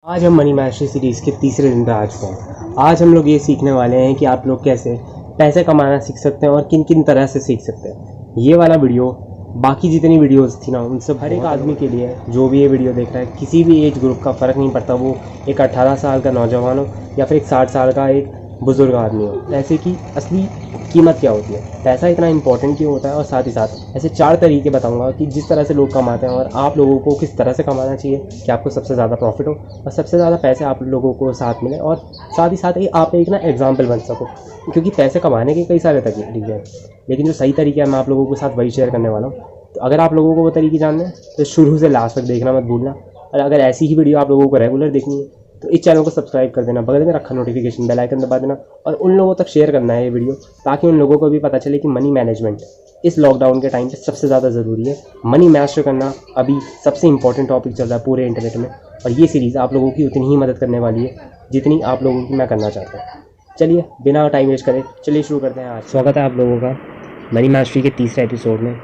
आज हम money mastery series के तीसरे दिन पे आ चुके हैं। आज हम लोग ये सीखने वाले हैं कि आप लोग कैसे पैसे कमाना सीख सकते हैं और किन किन तरह से सीख सकते हैं। ये वाला वीडियो बाकी जितनी वीडियोस थी ना, उन सब हर एक आदमी के लिए जो भी ये वीडियो देख रहा है, किसी भी एज ग्रुप का फ़र्क नहीं पड़ता, वो एक 18 साल का नौजवान हो या फिर एक 60 साल का एक बुज़ुर्ग आदमी हो। पैसे की असली कीमत क्या होती है, पैसा इतना इंपॉर्टेंट क्यों होता है, और साथ ही साथ ऐसे 4 तरीके बताऊंगा कि जिस तरह से लोग कमाते हैं और आप लोगों को किस तरह से कमाना चाहिए कि आपको सबसे ज़्यादा प्रॉफिट हो और सबसे ज़्यादा पैसे आप लोगों को साथ मिले, और साथ ही साथ आप एक ना एग्जाम्पल बन सको। क्योंकि पैसे कमाने के कई सारे तरीके हैं, लेकिन जो सही तरीका है मैं आप लोगों के साथ वही शेयर करने वाला हूँ। तो अगर आप लोगों को वो तरीके जानने हैं तो शुरू से लास्ट तक देखना मत भूलना। और अगर ऐसी ही वीडियो आप लोगों को रेगुलर देखनी है तो इस चैनल को सब्सक्राइब कर देना, बगल में रखा नोटिफिकेशन बेल आइकन दबा देना और उन लोगों तक शेयर करना है ये वीडियो, ताकि उन लोगों को भी पता चले कि मनी मैनेजमेंट इस लॉकडाउन के टाइम पे सबसे ज़्यादा ज़रूरी है। मनी मास्टर करना अभी सबसे इंपॉर्टेंट टॉपिक चल रहा है पूरे इंटरनेट में, और ये सीरीज़ आप लोगों की उतनी ही मदद करने वाली है जितनी आप लोगों की मैं करना चाहता हूँ। चलिए बिना टाइम वेस्ट करें चलिए शुरू करते हैं। आज स्वागत है आप लोगों का मनी मास्टरी के तीसरे एपिसोड में।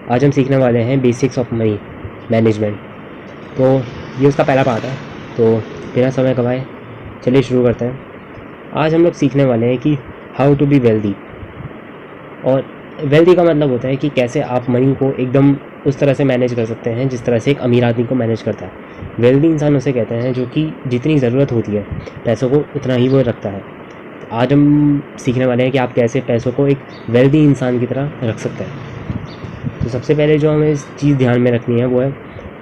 आज हम सीखने वाले हैं बेसिक्स ऑफ मनी मैनेजमेंट। तो ये उसका पहला पार्ट है, तो बिना समय गवाए चलिए शुरू करते हैं। आज हम लोग सीखने वाले हैं कि हाउ टू बी वेल्दी। और वेल्दी का मतलब होता है कि कैसे आप मनी को एकदम उस तरह से मैनेज कर सकते हैं जिस तरह से एक अमीर आदमी को मैनेज करता है। वेल्दी इंसान उसे कहते हैं जो कि जितनी ज़रूरत होती है पैसों को उतना ही वो रखता है। आज हम सीखने वाले हैं कि आप कैसे पैसों को एक वेल्दी इंसान की तरह रख सकते हैं। तो सबसे पहले जो हमें इस चीज़ ध्यान में रखनी है वो है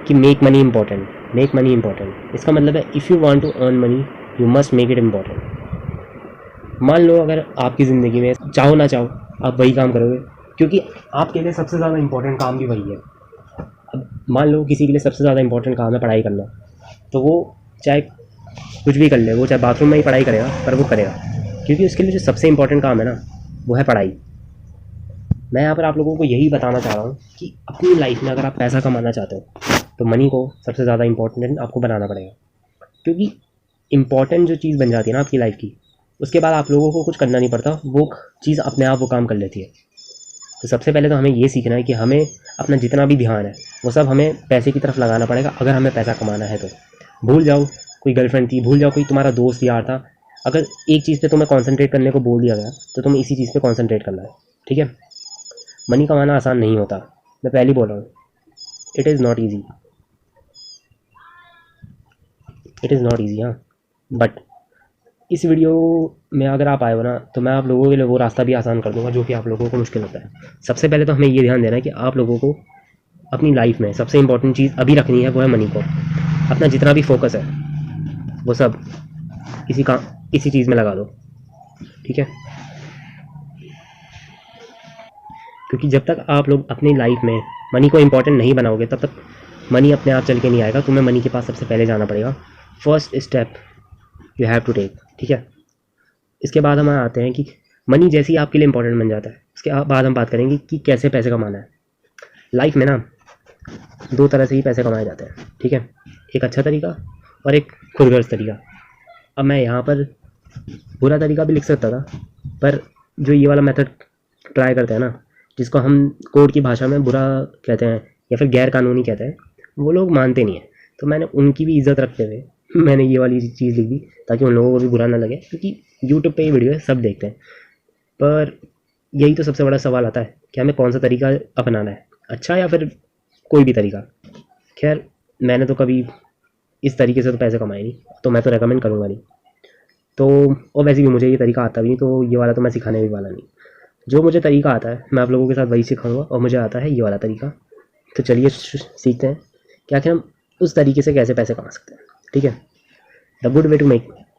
कि make money important. Make money important इसका मतलब है if you want to earn money you must make it important. मान लो अगर आपकी ज़िंदगी में चाहो ना चाहो आप वही काम करोगे, क्योंकि आपके लिए सबसे ज़्यादा इम्पॉर्टेंट काम भी वही है। अब मान लो किसी के लिए सबसे ज़्यादा इम्पॉर्टेंट काम है पढ़ाई करना, तो वो चाहे कुछ भी कर ले, वो चाहे बाथरूम में ही पढ़ाई करेगा पर वो करेगा, क्योंकि उसके लिए जो सबसे इम्पॉर्टेंट काम है ना वो है पढ़ाई। मैं यहाँ पर आप लोगों को यही बताना चाह रहा हूँ कि अपनी लाइफ में अगर आप पैसा कमाना चाहते हो तो मनी को सबसे ज़्यादा इम्पोर्टेंट आपको बनाना पड़ेगा, क्योंकि इम्पॉर्टेंट जो चीज़ बन जाती है ना आपकी लाइफ की, उसके बाद आप लोगों को कुछ करना नहीं पड़ता, वो चीज़ अपने आप वो काम कर लेती है। तो सबसे पहले तो हमें ये सीखना है कि हमें अपना जितना भी ध्यान है वो सब हमें पैसे की तरफ लगाना पड़ेगा। अगर हमें पैसा कमाना है तो भूल जाओ कोई गर्लफ्रेंड थी, भूल जाओ कोई तुम्हारा दोस्त यार था, अगर एक चीज़ पे तुम्हें कॉन्सेंट्रेट करने को बोल दिया गया तो तुम्हें इसी चीज़ पे कॉन्सेंट्रेट करना है, ठीक है। मनी कमाना आसान नहीं होता, मैं पहले बोल रहा हूँ, it is not easy, it is not easy. हाँ, बट इस वीडियो में अगर आप आए हो ना तो मैं आप लोगों के लिए वो रास्ता भी आसान कर दूंगा जो कि आप लोगों को मुश्किल होता है। सबसे पहले तो हमें ये ध्यान देना है कि आप लोगों को अपनी लाइफ में सबसे इंपॉर्टेंट चीज़ अभी रखनी है वो है मनी को। अपना जितना भी फोकस है वो सब इसी चीज़ में लगा दो, ठीक है। क्योंकि जब तक आप लोग अपनी लाइफ में मनी को इम्पोर्टेंट नहीं बनाओगे तब तक मनी अपने आप चल के नहीं आएगा। तुम्हें मनी के पास सबसे पहले जाना पड़ेगा। First step you have to take, ठीक है। इसके बाद हम आते हैं कि मनी जैसे ही आपके लिए इम्पोर्टेंट बन जाता है उसके बाद हम बात करेंगे कि कैसे पैसे कमाना है। लाइफ में ना 2 तरह से ही पैसे कमाए जाते हैं, ठीक है, एक अच्छा तरीका और एक खुदगर्ज तरीका। अब मैं यहाँ पर बुरा तरीका भी लिख सकता था, पर जो ये वाला मेथड ट्राई करते हैं ना, जिसको हम कोर्ट की भाषा में बुरा कहते हैं या फिर गैर कानूनी कहते हैं, वो लोग मानते नहीं हैं। तो मैंने उनकी भी इज्जत रखते हुए मैंने ये वाली चीज़ लिख दी ताकि उन लोगों को भी बुरा ना लगे, क्योंकि यूट्यूब पे ये वीडियो है सब देखते हैं। पर यही तो सबसे बड़ा सवाल आता है कि हमें कौन सा तरीका अपनाना है, अच्छा या फिर कोई भी तरीका। खैर मैंने तो कभी इस तरीके से तो पैसे कमाए नहीं, तो मैं तो रेकमेंड करूँगा नहीं। तो और वैसे भी मुझे ये तरीका आता भी नहीं, तो ये वाला तो मैं सिखाने भी वाला नहीं। जो मुझे तरीका आता है मैं आप लोगों के साथ वही सिखाऊंगा, और मुझे आता है ये वाला तरीका। तो चलिए सीखते हैं कि आखिर हम उस तरीके से कैसे पैसे कमा सकते हैं, ठीक है। The good way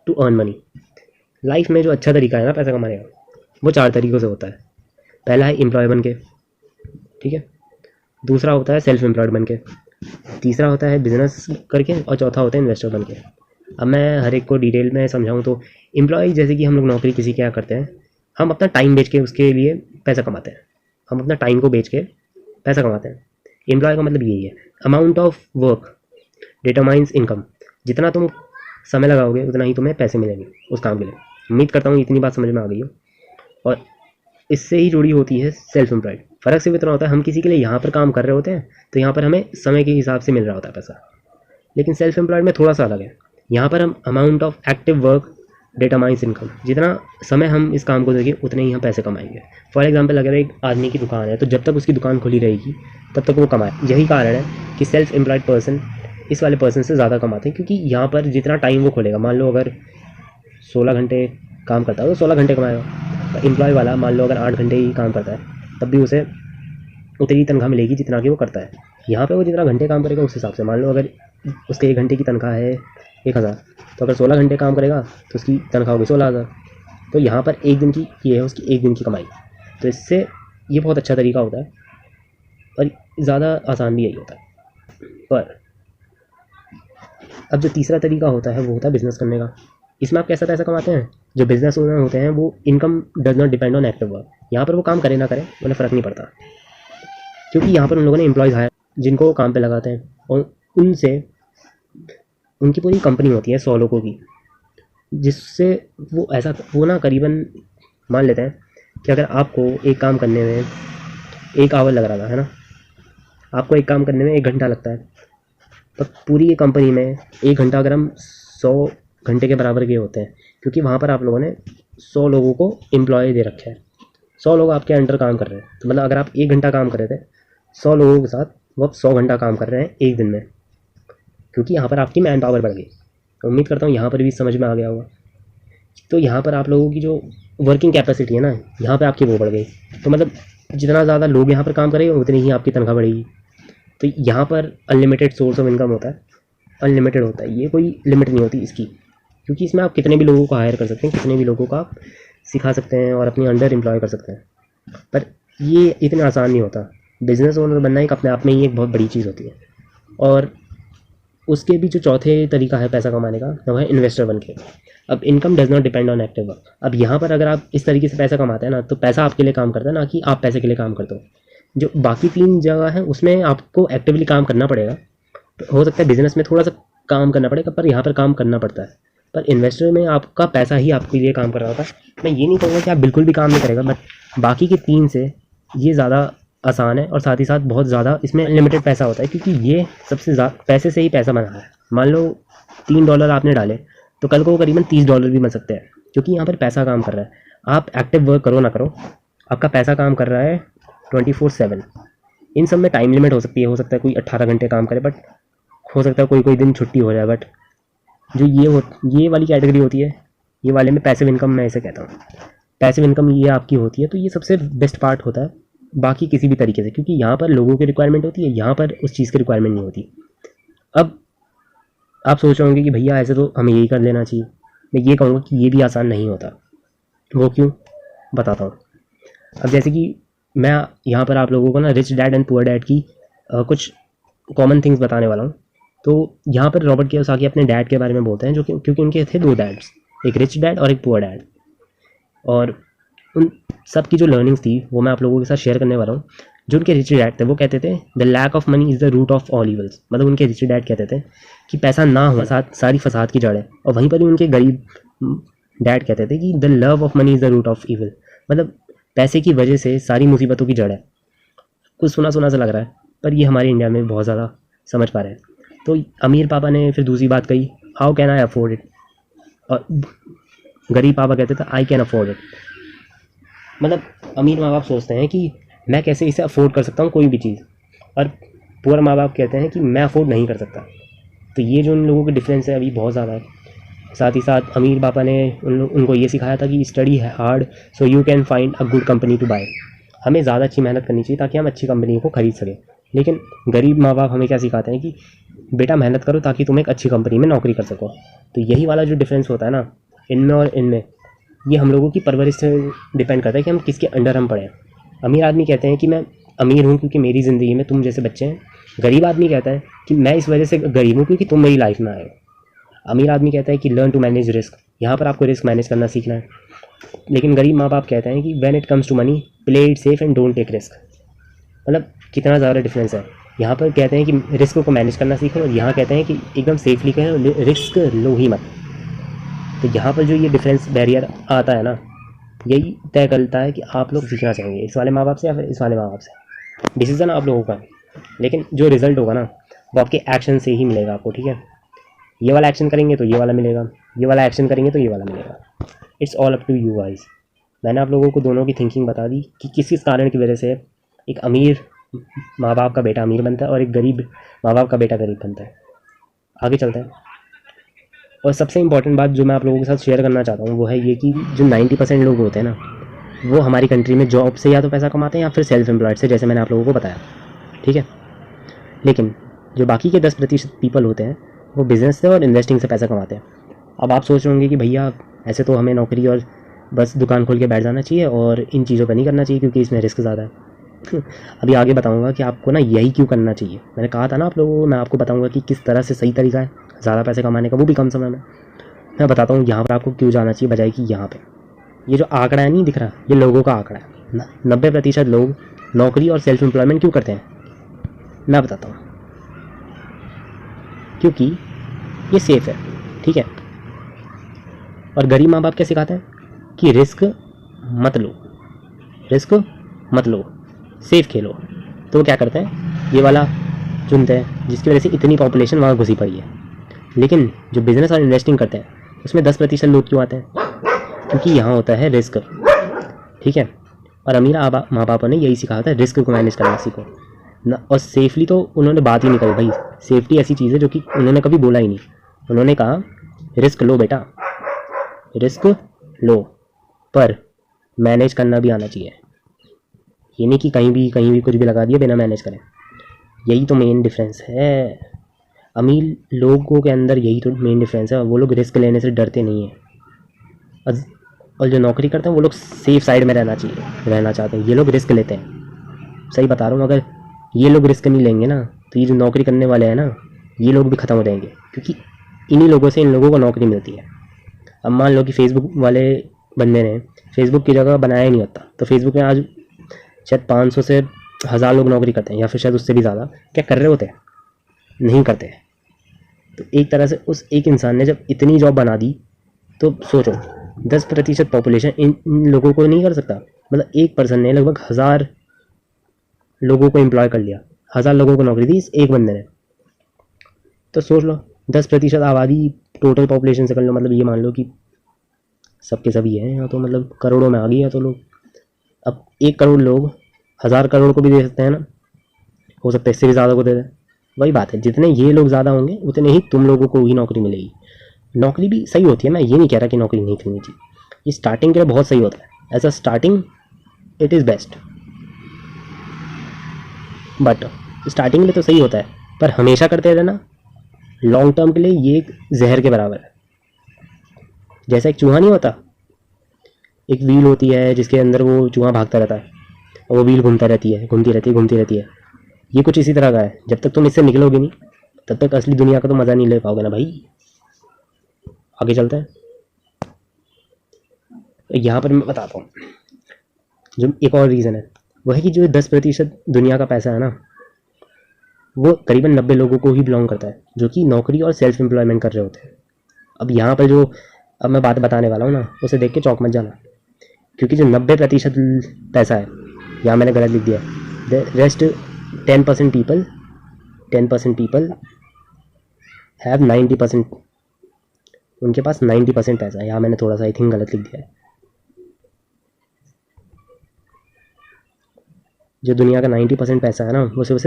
to earn money. Life में जो अच्छा तरीका है ना पैसा कमाने का वो 4 तरीक़ों से होता है। पहला है एम्प्लॉय बन के, ठीक है। दूसरा होता है सेल्फ एम्प्लॉयड बन के, तीसरा होता है बिजनेस करके, और चौथा होता है इन्वेस्टर बन के। अब मैं हर एक को डिटेल में समझाऊँ तो एम्प्लॉय जैसे कि हम लोग नौकरी किसी क्या करते हैं, हम अपना टाइम बेच के उसके लिए पैसा कमाते हैं। हम अपना टाइम को बेच के पैसा कमाते हैं। एम्प्लॉय का मतलब यही है, amount of work determines income. जितना तुम समय लगाओगे उतना ही तुम्हें पैसे मिलेंगे उस काम के लिए। उम्मीद करता हूँ इतनी बात समझ में आ गई हो। और इससे ही जुड़ी होती है सेल्फ एम्प्लॉयड। फ़र्क सिर्फ इतना होता है हम किसी के लिए यहाँ पर काम कर रहे होते हैं तो यहाँ पर हमें समय के हिसाब से मिल रहा होता है पैसा, लेकिन सेल्फ एम्प्लॉयड में थोड़ा सा अलग है। यहाँ पर हम amount of active work determines income, जितना समय हम इस काम को देंगे उतने ही हम पैसे कमाएंगे। फॉर एग्जांपल अगर एक आदमी की दुकान है तो जब तक उसकी दुकान खुली रहेगी तब तक वो कमाए। यही कारण है कि सेल्फ एम्प्लॉयड पर्सन इस वाले पर्सन से ज़्यादा कमाते हैं, क्योंकि यहाँ पर जितना टाइम वो खोलेगा, मान लो अगर 16 घंटे काम करता है तो 16 घंटे कमाएगा। एम्प्लॉय वाला मान लो अगर 8 घंटे ही काम करता है तब भी उसे उतनी तनख्वाह मिलेगी जितना कि वो करता है। यहाँ पे वो जितना घंटे काम करेगा उस हिसाब से, मान लो अगर उसके 1 घंटे की तनख्वाह है 1000, तो अगर 16 घंटे काम करेगा तो उसकी तनख्वाह होगी 16,000। तो यहाँ पर एक दिन की ये है उसकी 1 दिन की कमाई। तो इससे ये बहुत अच्छा तरीका होता है और ज़्यादा आसान भी यही होता है। पर अब जो तीसरा तरीका होता है वो होता है बिज़नेस करने का। इसमें आप कैसा पैसा कमाते हैं? जो बिज़नेस ओनर होते हैं वो income does not depend on active work. यहाँ पर वो काम करें ना करें उन्हें फ़र्क नहीं पड़ता, क्योंकि यहाँ पर उन लोगों ने एम्प्लॉयज़ हायर जिनको वो काम पे लगाते हैं और उनसे उनकी पूरी कंपनी होती है 100 लोगों की, जिससे वो ना करीबन मान लेते हैं कि अगर आपको एक काम करने में 1 आवर लग रहा था, है ना, आपको एक काम करने में 1 घंटा लगता है, तो पूरी ये कंपनी में 1 घंटा अगर हम 100 घंटे के बराबर के होते हैं, क्योंकि वहाँ पर आप लोगों ने 100 लोगों को एम्प्लॉय दे रखे हैं, 100 लोग आपके अंडर काम कर रहे हैं। तो मतलब अगर आप 1 घंटा काम कर रहे थे 100 लोगों के साथ, वो आप 100 घंटा काम कर रहे हैं एक दिन में, क्योंकि यहाँ पर आपकी मैन पावर बढ़ गई। तो उम्मीद करता हूँ यहाँ पर भी समझ में आ गया होगा। तो यहाँ पर आप लोगों की जो वर्किंग कैपेसिटी है ना, यहाँ पे आपकी वो बढ़ गई। तो मतलब जितना ज़्यादा लोग यहाँ पर काम करेंगे उतनी ही आपकी तनख्वाह बढ़ेगी। तो यहाँ पर अनलिमिटेड सोर्स ऑफ इनकम होता है, अनलिमिटेड होता है, ये कोई लिमिट नहीं होती इसकी, क्योंकि इसमें आप कितने भी लोगों को हायर कर सकते हैं, कितने भी लोगों को आप सिखा सकते हैं और अपनी अंडर एम्प्लॉय कर सकते हैं। पर ये इतना आसान नहीं होता। बिज़नेस ओनर बनना एक अपने आप में ही एक बहुत बड़ी चीज़ होती है। और उसके भी जो चौथे तरीका है पैसा कमाने का वो है इन्वेस्टर बन के। अब income does not depend on active work. अब यहाँ पर अगर आप इस तरीके से पैसा कमाते हैं ना, तो पैसा आपके लिए काम करता है, ना कि आप पैसे के लिए काम करते हो। जो बाकी 3 जगह है उसमें आपको एक्टिवली काम करना पड़ेगा। तो हो सकता है बिजनेस में थोड़ा सा काम करना पड़ेगा, पर यहाँ पर काम करना पड़ता है। पर इन्वेस्टर में आपका पैसा ही आपके लिए काम कर रहा होता है। मैं ये नहीं कहूँगा कि आप बिल्कुल भी काम नहीं करेगा, बट बाकी के 3 से ये ज़्यादा आसान है और साथ ही साथ बहुत ज़्यादा इसमें लिमिटेड पैसा होता है, क्योंकि ये सबसे ज़्यादा पैसे से ही पैसा बना है। मान लो $3 आपने डाले तो कल को करीबन $30 भी बन सकते हैं, क्योंकि यहाँ पर पैसा काम कर रहा है। आप एक्टिव वर्क करो ना करो, आपका पैसा काम कर रहा है 24/7। इन सब में टाइम लिमिट हो सकती है, हो सकता है कोई 18 घंटे काम करे, बट हो सकता है कोई दिन छुट्टी हो जाए। बट जो ये वाली कैटेगरी होती है, ये वाले में पैसिव इनकम मैं इसे कहता हूँ। पैसिव इनकम ये आपकी होती है, तो ये सबसे बेस्ट पार्ट होता है बाकी किसी भी तरीके से, क्योंकि यहाँ पर लोगों की रिक्वायरमेंट होती है, यहाँ पर उस चीज़ की रिक्वायरमेंट नहीं होती। अब आप सोच रहे होंगे कि भैया ऐसे तो हमें यही कर लेना चाहिए। मैं ये कहूँगा कि ये भी आसान नहीं होता। वो क्यों, बताता हूँ। अब जैसे कि मैं यहाँ पर आप लोगों को ना rich dad and poor dad की कुछ कॉमन थिंग्स बताने वाला हूँ। तो यहाँ पर रॉबर्ट कियोसाकी अपने डैड के बारे में बोलते हैं, जो कि क्योंकि उनके थे 2 डैड्स, एक रिच डैड और एक पुअर डैड। और उन सब की जो लर्निंग्स थी वो मैं आप लोगों के साथ शेयर करने वाला हूँ। जो उनके रिच डैड थे वो कहते थे the lack of money is the root of all evils. मतलब उनके रिच डैड कहते थे कि पैसा ना हो सारी फसाद की जड़ है। और वहीं पर ही उनके गरीब डैड कहते थे कि the love of money is the root of evil. मतलब पैसे की वजह से सारी मुसीबतों की जड़ है। कुछ सुना सुना सा लग रहा है, पर ये हमारे इंडिया में बहुत ज़्यादा समझ पा रहे हैं। तो अमीर पापा ने फिर दूसरी बात कही, how can I afford it. और गरीब पापा कहते थे आई कैन अफोर्ड इट। मतलब अमीर माँ बाप सोचते हैं कि मैं कैसे इसे अफोर्ड कर सकता हूँ कोई भी चीज़, और पुअर माँ बाप कहते हैं कि मैं अफोर्ड नहीं कर सकता। तो ये जो उन लोगों के डिफरेंस है अभी बहुत ज़्यादा है। साथ ही साथ अमीर पापा ने उनको ये सिखाया था कि स्टडी है hard so you can find a good company to buy. हमें ज़्यादा अच्छी मेहनत करनी चाहिए ताकि हम अच्छी कंपनी को खरीद सकें। लेकिन गरीब माँ बाप हमें क्या सिखाते हैं कि बेटा मेहनत करो ताकि तुम एक अच्छी कंपनी में नौकरी कर सको। तो यही वाला जो डिफरेंस होता है ना इनमें और इनमें, ये हम लोगों की परवरिश से डिपेंड करता है कि हम किसके अंडर हम पढ़े। अमीर आदमी कहते हैं कि मैं अमीर हूँ क्योंकि मेरी ज़िंदगी में तुम जैसे बच्चे हैं। गरीब आदमी कहता है कि मैं इस वजह से गरीब हूँ क्योंकि तुम मेरी लाइफ में आए हो। अमीर आदमी कहता है कि लर्न टू मैनेज रिस्क, यहाँ पर आपको रिस्क मैनेज करना सीखना है। लेकिन गरीब माँ बाप कहते हैं कि when it comes to money play it safe and don't take risk. मतलब कितना ज़्यादा डिफरेंस है। यहाँ पर कहते हैं कि रिस्क को मैनेज करना सीखो, और यहाँ कहते हैं कि एकदम सेफली करें, रिस्क लो ही मत। तो यहाँ पर जो ये डिफरेंस बैरियर आता है ना, यही तय करता है कि आप लोग सीखना चाहेंगे इस वाले माँ बाप से या फिर इस वाले माँ बाप से। डिसीजन आप लोगों का है, लेकिन जो रिज़ल्ट होगा ना वो आपके एक्शन से ही मिलेगा आपको, ठीक है। ये वाला एक्शन करेंगे तो ये वाला मिलेगा, ये वाला एक्शन करेंगे तो ये वाला मिलेगा। It's all up to you guys. मैंने आप लोगों को दोनों की थिंकिंग बता दी कि किस किस कारण की वजह से एक अमीर माँ बाप का बेटा अमीर बनता है और एक गरीब माँ बाप का बेटा गरीब बनता है। आगे चलते हैं। और सबसे इंपॉर्टेंट बात जो मैं आप लोगों के साथ शेयर करना चाहता हूँ वो है ये कि जो 90% लोग होते हैं ना, वो हमारी कंट्री में जॉब से या तो पैसा कमाते हैं या फिर सेल्फ एम्प्लॉयड से, जैसे मैंने आप लोगों को बताया, ठीक है। लेकिन जो बाकी के 10% पीपल होते हैं वो बिज़नेस से और इन्वेस्टिंग से पैसा कमाते हैं। अब आप सोच रहे होंगे कि भैया ऐसे तो हमें नौकरी और बस दुकान खोल के बैठ जाना चाहिए और इन चीज़ों पर नहीं करना चाहिए क्योंकि इसमें रिस्क ज़्यादा है। अभी आगे बताऊंगा कि आपको ना यही क्यों करना चाहिए। मैंने कहा था ना आप लोगों को, मैं आपको बताऊंगा कि किस तरह से सही तरीका है ज़्यादा पैसे कमाने का, वो भी कम समय में। मैं बताता हूँ यहाँ पर आपको क्यों जाना चाहिए बजाय कि यहाँ पर। ये जो आंकड़ा है नहीं दिख रहा, ये लोगों का आंकड़ा है। 90% लोग नौकरी और सेल्फ एम्प्लॉयमेंट क्यों करते हैं, मैं बताता हूँ। क्योंकि ये सेफ़ है, ठीक है। और गरीब माँ बाप क्या सिखाते हैं कि रिस्क मत लो, रिस्क मत लो, सेफ खेलो। तो वो क्या करते हैं, ये वाला चुनते हैं जिसकी वजह से इतनी पॉपुलेशन वहाँ घुसी पड़ी है। लेकिन जो बिज़नेस और इन्वेस्टिंग करते हैं उसमें 10% लोग क्यों आते हैं, क्योंकि यहाँ होता है रिस्क, ठीक है। और अमीर माँ बापों ने यही सिखाया था, रिस्क को मैनेज करना सीखो ना। और सेफली तो उन्होंने बात ही नहीं करी भाई। सेफ्टी ऐसी चीज़ है जो कि उन्होंने कभी बोला ही नहीं। उन्होंने कहा रिस्क लो बेटा, रिस्क लो, पर मैनेज करना भी आना चाहिए। ये नहीं कि कहीं भी कुछ भी लगा दिया बिना मैनेज करें। यही तो मेन डिफरेंस है। अमीर लोगों के अंदर यही तो मेन डिफरेंस है। वो लोग रिस्क लेने से डरते नहीं हैं और जो नौकरी करते हैं वो लोग सेफ साइड में रहना चाहते हैं। ये लोग रिस्क लेते हैं, सही बता रहा हूँ। अगर ये लोग रिस्क नहीं लेंगे ना तो ये जो नौकरी करने वाले हैं ना, ये लोग भी ख़त्म हो जाएंगे, क्योंकि इन्हीं लोगों से इन लोगों को नौकरी मिलती है। अब मान लो कि फेसबुक वाले बंदे ने फेसबुक की जगह बनाया ही नहीं होता, तो फेसबुक में आज शायद 500 से 1000 लोग नौकरी करते हैं, या फिर शायद उससे भी ज़्यादा। क्या कर रहे होते हैं, नहीं करते। तो एक तरह से उस एक इंसान ने जब इतनी जॉब बना दी, तो सोचो 10% पॉपुलेशन इन लोगों को नहीं कर सकता। मतलब एक पर्सन ने लगभग 1000 लोगों को एम्प्लॉय कर लिया, 1000 लोगों को नौकरी दी इस एक बंदे ने। तो सोच लो 10% आबादी टोटल पॉपुलेशन से कर लो, मतलब ये मान लो कि सबके सभी हैं यहाँ, तो मतलब करोड़ों में आ गई है। तो लोग अब 1 करोड़ लोग 1000 करोड़ को भी दे सकते हैं ना, हो सकता है इससे भी ज़्यादा को दे दें। वही बात है, जितने ये लोग ज़्यादा होंगे उतने ही तुम लोगों को ही नौकरी मिलेगी। नौकरी भी सही होती है, मैं ये नहीं कह रहा कि नौकरी नहीं करनी चाहिए। ये स्टार्टिंग के लिए बहुत सही होता है, as a starting it is best, but starting के लिए तो सही होता है, पर हमेशा करते रहना लॉन्ग टर्म के लिए ये एक जहर के बराबर है। जैसा एक चूहा नहीं होता, एक व्हील होती है जिसके अंदर वो चूहा भागता रहता है और वो व्हील घूमती रहती है। ये कुछ इसी तरह का है। जब तक तुम इससे निकलोगे नहीं तब तक असली दुनिया का तो मज़ा नहीं ले पाओगे ना भाई। आगे चलते हैं। तो यहाँ पर मैं बताता हूँ जो एक और रीज़न है, वो है कि जो 10% दुनिया का पैसा है ना, वो करीबन 90 लोगों को ही बिलोंग करता है, जो कि नौकरी और सेल्फ एम्प्लॉयमेंट कर रहे होते हैं। अब यहाँ पर जो अब मैं बात बताने वाला हूँ ना, उसे देख के चौंक मत जाना, क्योंकि जो 90% पैसा है, यहाँ मैंने गलत लिख दिया, द रेस्ट 10% पीपल हैव 90%, उनके पास 90% पैसा है। यहाँ मैंने थोड़ा सा आई थिंक गलत लिख दिया है। जो दुनिया का 90% पैसा है ना, वो सिर्फ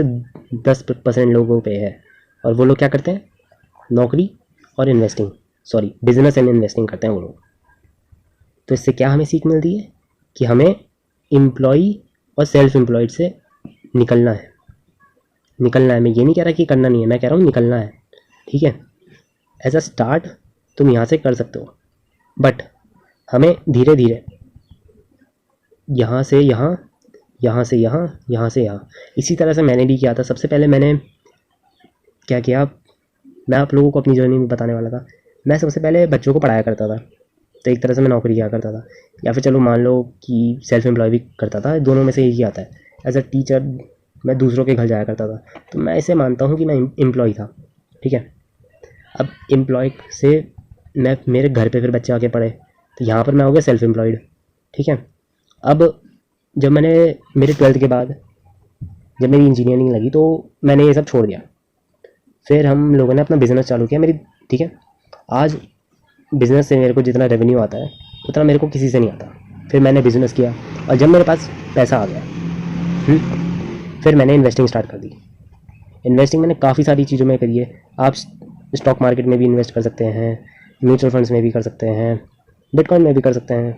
10% लोगों पे है। और वो लोग क्या करते हैं, नौकरी और बिजनेस एंड इन्वेस्टिंग करते हैं वो लोग। तो इससे क्या हमें सीख मिलती है कि हमें एम्प्लॉई और सेल्फ एम्प्लॉयड से निकलना है। मैं ये नहीं कह रहा कि करना नहीं है, मैं कह रहा हूँ निकलना है, ठीक है। एज अ स्टार्ट तुम यहाँ से कर सकते हो, बट हमें धीरे धीरे यहाँ से यहाँ, यहाँ से यहाँ, यहाँ से यहाँ, इसी तरह से मैंने भी किया था। सबसे पहले मैंने क्या किया, मैं आप लोगों को अपनी जर्नी में बताने वाला था। मैं सबसे पहले बच्चों को पढ़ाया करता था, तो एक तरह से मैं नौकरी किया करता था, या फिर चलो मान लो कि सेल्फ एम्प्लॉय भी करता था, दोनों में से एक ही आता है। एज अ टीचर मैं दूसरों के घर जाया करता था, तो मैं ऐसे मानता हूँ कि मैं एम्प्लॉय था, ठीक है। अब एम्प्लॉय से मैं मेरे घर पे फिर बच्चे आके पढ़े, तो यहाँ पर मैं हो गया सेल्फ एम्प्लॉयड, ठीक है। अब जब मैंने मेरे 12th के बाद जब मेरी इंजीनियरिंग लगी, तो मैंने ये सब छोड़ दिया। फिर हम लोगों ने अपना बिज़नेस चालू किया। मेरी ठीक है। आज बिज़नेस से मेरे को जितना रेवेन्यू आता है उतना मेरे को किसी से नहीं आता। फिर मैंने बिज़नेस किया और जब मेरे पास पैसा आ गया फिर मैंने इन्वेस्टिंग स्टार्ट कर दी। इन्वेस्टिंग मैंने काफ़ी सारी चीज़ों में करी है। आप स्टॉक मार्केट में भी इन्वेस्ट कर सकते हैं, म्यूचुअल फंड्स में भी कर सकते हैं, बिटकॉइन में भी कर सकते हैं।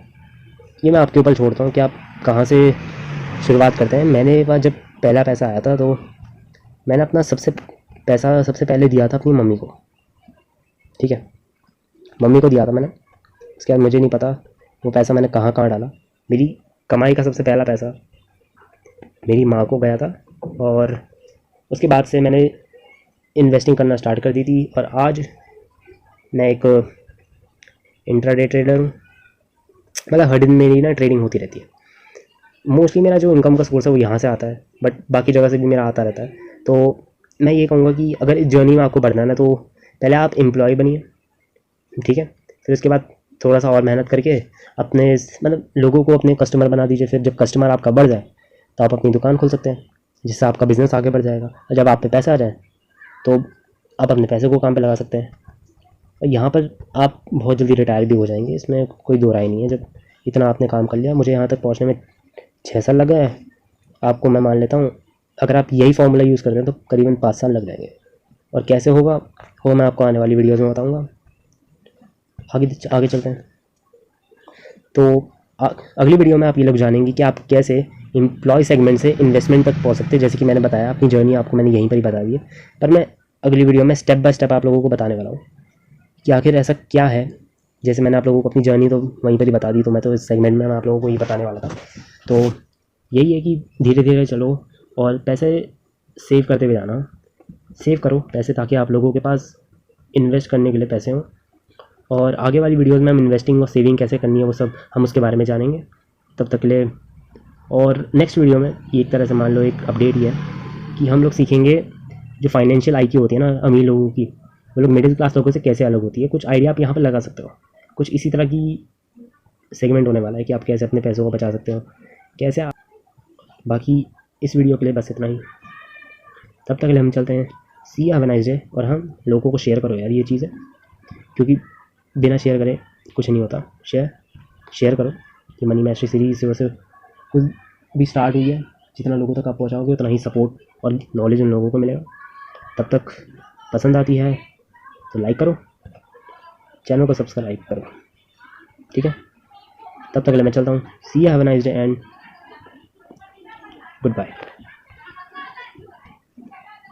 ये मैं आपके ऊपर छोड़ता हूँ कि आप कहाँ से शुरुआत करते हैं। मेरे पास जब पहला पैसा आया था तो मैंने अपना पैसा सबसे पहले दिया था अपनी मम्मी को। ठीक है, मम्मी को दिया था मैंने। उसके बाद मुझे नहीं पता वो पैसा मैंने कहाँ कहाँ डाला। मेरी कमाई का सबसे पहला पैसा मेरी माँ को गया था और उसके बाद से मैंने इन्वेस्टिंग करना स्टार्ट कर दी थी। और आज मैं एक इंट्राडे ट्रेडर हूँ। मतलब हर दिन मेरी ना ट्रेडिंग होती रहती है। मोस्टली मेरा जो इनकम का सोर्स है वो यहाँ से आता है, बट बाकी जगह से भी मेरा आता रहता है। तो मैं ये कहूँगा कि अगर इस जर्नी में आपको बढ़ना है ना तो पहले आप एम्प्लॉय बनिए, ठीक है। फिर उसके बाद थोड़ा सा और मेहनत करके अपने मतलब लोगों को अपने कस्टमर बना दीजिए। फिर जब कस्टमर आपका बढ़ जाए तो आप अपनी दुकान खोल सकते हैं, जिससे आपका बिज़नेस आगे बढ़ जाएगा। और जब आप पे पैसा आ जाए तो आप अपने पैसे को काम पे लगा सकते हैं। और यहाँ पर आप बहुत जल्दी रिटायर भी हो जाएंगे, इसमें कोई दो राय नहीं है। जब इतना आपने काम कर लिया, मुझे यहाँ तक पहुँचने में 6 साल लगा है, आपको मैं मान लेता हूँ अगर आप यही फॉर्मूला यूज़ करते हैं तो करीबन 5 साल लग जाएंगे। और कैसे होगा वो मैं आपको आने वाली वीडियोज़ में बताऊँगा। आगे चलते हैं। तो अगली वीडियो में आप ये लोग जानेंगे कि आप कैसे एम्प्लॉय सेगमेंट से इन्वेस्टमेंट तक पहुंच सकते हैं। जैसे कि मैंने बताया, अपनी जर्नी आपको मैंने यहीं पर ही बता दी है, पर मैं अगली वीडियो में स्टेप बाय स्टेप आप लोगों को बताने वाला हूँ कि आखिर ऐसा क्या है। जैसे मैंने आप लोगों को अपनी जर्नी तो वहीं पर ही बता दी, तो मैं तो इस सेगमेंट में मैं आप लोगों को ये बताने वाला था। तो यही है कि धीरे धीरे चलो और पैसे सेव करते हुए जाना। सेव करो पैसे ताकि आप लोगों के पास इन्वेस्ट करने के लिए पैसे हों। और आगे वाली वीडियोज़ में हम इन्वेस्टिंग और सेविंग कैसे करनी है वो सब हम उसके बारे में जानेंगे। तब तक के लिए और नेक्स्ट वीडियो में एक तरह से मान लो एक अपडेट ही है कि हम लोग सीखेंगे जो फाइनेंशियल IQ होती है ना अमीर लोगों की, वो लोग मिडिल क्लास लोगों से कैसे अलग होती है। कुछ आइडिया आप यहाँ पर लगा सकते हो। कुछ इसी तरह की सेगमेंट होने वाला है कि आप कैसे अपने पैसों को बचा सकते हो, कैसे आप। बाकी इस वीडियो के लिए बस इतना ही। तब तक के लिए हम चलते हैं। सी हैव अ नाइस डे। और हम लोगों को शेयर करो यार ये चीज़ है, क्योंकि बिना शेयर करे कुछ नहीं होता। शेयर करो। ये मनी मैस्ट्री सीरीज से कुछ भी स्टार्ट हुई है, जितना लोगों तक आप पहुंचाओगे उतना ही सपोर्ट और नॉलेज उन लोगों को मिलेगा। तब तक पसंद आती है तो लाइक करो, चैनल को सब्सक्राइब करो, ठीक है। तब तक के लिए मैं चलता हूँ। See have a nice day and good bye.